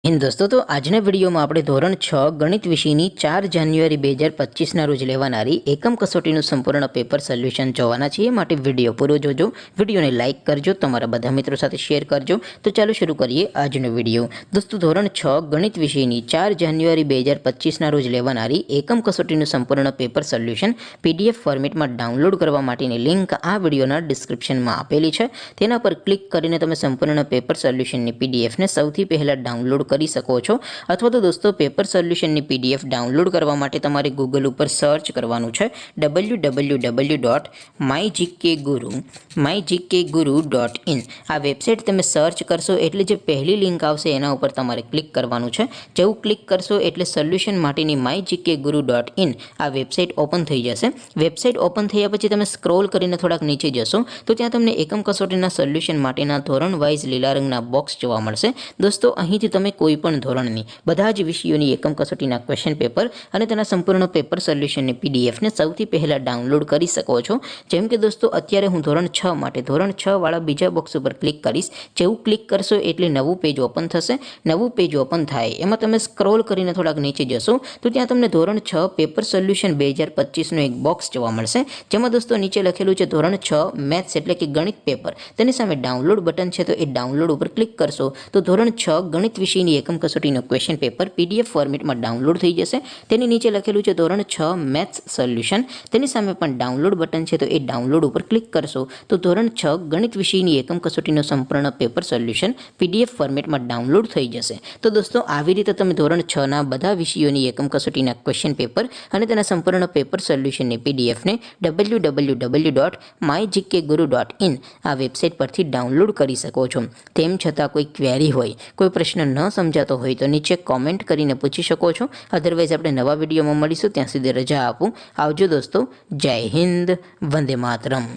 दोस्तों तो આજના વિડીયોમાં આપણે ધોરણ 6 ગણિત વિષયની 4 જાન્યુઆરી 2025ના રોજ લેવાનારી એકમ કસોટીનું સંપૂર્ણ પેપર સોલ્યુશન જોવાના છીએ। માટે વિડીયો પૂરો જોજો, વિડીયોને લાઇક કરજો, તમારા બધા મિત્રો સાથે શેર કરજો। તો ચાલો શરૂ કરીએ આજનો વિડીયો। દોસ્તો ધોરણ 6 ગણિત વિષયની 4 જાન્યુઆરી 2025ના રોજ લેવાનારી એકમ કસોટીનું સંપૂર્ણ પેપર સોલ્યુશન પીડીએફ ફોર્મેટમાં ડાઉનલોડ કરવા માટેની લિંક આ વિડીયોના ડિસ્ક્રિપ્શનમાં આપેલી છે। તેના પર ક્લિક કરીને તમે સંપૂર્ણ પેપર સોલ્યુશનની પીડીએફને સૌથી પહેલા ડાઉનલોડ કરી શકો છો। અથવા તો દોસ્તો પેપર સોલ્યુશનની પીડીએફ ડાઉનલોડ કરવા માટે તમારે ગૂગલ ઉપર સર્ચ કરવાનું છે www.mygkguru.in। આ વેબસાઇટ તમે સર્ચ કરશો એટલે જે પહેલી લિંક આવશે એના ઉપર તમારે ક્લિક કરવાનું છે। જેવું ક્લિક કરશો એટલે સોલ્યુશન માટેની mygkguru.in આ વેબસાઇટ ઓપન થઈ જશે। વેબસાઇટ ઓપન થયા પછી તમે સ્ક્રોલ કરીને થોડાક નીચે જશો તો ત્યાં તમને એકમ કસોટીના સોલ્યુશન માટેના ધોરણ વાઇઝ લીલા રંગના બોક્સ જોવા મળશે। દોસ્તો અહીંથી તમે કોઈપણ ધોરણની બધા જ વિષયોની એકમ કસોટીના ક્વેશ્ચન પેપર અને તેના સંપૂર્ણ પેપર સોલ્યુશનની પીડીએફને સૌથી પહેલાં ડાઉનલોડ કરી શકો છો। જેમ કે દોસ્તો અત્યારે હું ધોરણ 6 માટે ધોરણ 6 વાળા બીજા બોક્સ ઉપર ક્લિક કરીશ। જેવું ક્લિક કરશો એટલે નવું પેજ ઓપન થશે। નવું પેજ ઓપન થાય એમાં તમે સ્ક્રોલ કરીને થોડાક નીચે જશો તો ત્યાં તમને ધોરણ 6 પેપર સોલ્યુશન 2025નું એક બોક્સ જોવા મળશે। જેમાં દોસ્તો નીચે લખેલું છે ધોરણ 6 મેથ્સ એટલે કે ગણિત પેપર। તેની સામે ડાઉનલોડ બટન છે તો એ ડાઉનલોડ ઉપર ક્લિક કરશો તો ધોરણ 6 ગણિત વિષયની એકમ કસોટીનો ક્વેશ્ચન પેપર પીડીએફ ફોર્મેટમાં ડાઉનલોડ થઈ જશે। તેની નીચે લખેલું છે ધોરણ 6 મેથ્સ સોલ્યુશન। તેની સામે પણ ડાઉનલોડ બટન છે તો એ ડાઉનલોડ ઉપર ક્લિક કરશો તો ધોરણ 6 ગણિત વિષયની એકમ કસોટીનો સંપૂર્ણ પેપર સોલ્યુશન પીડીએફ ફોર્મેટમાં ડાઉનલોડ થઈ જશે। તો દોસ્તો આવી રીતે તમે ધોરણ 6ના બધા વિષયોની એકમ કસોટીના ક્વેશ્ચન પેપર અને તેના સંપૂર્ણ પેપર સોલ્યુશનની પીડીએફને www.mygkguru.in આ વેબસાઇટ પરથી ડાઉનલોડ કરી શકો છો। તેમ છતાં કોઈ ક્વેરી હોય, કોઈ પ્રશ્ન ન સમજાતો હોય તો નીચે કોમેન્ટ કરીને પૂછી શકો છો। અધરવાઇઝ આપણે નવા વિડીયોમાં મળીશું, ત્યાં સુધી રજા આપું। આવજો દોસ્તો, જય હિન્દ, વંદે માતરમ।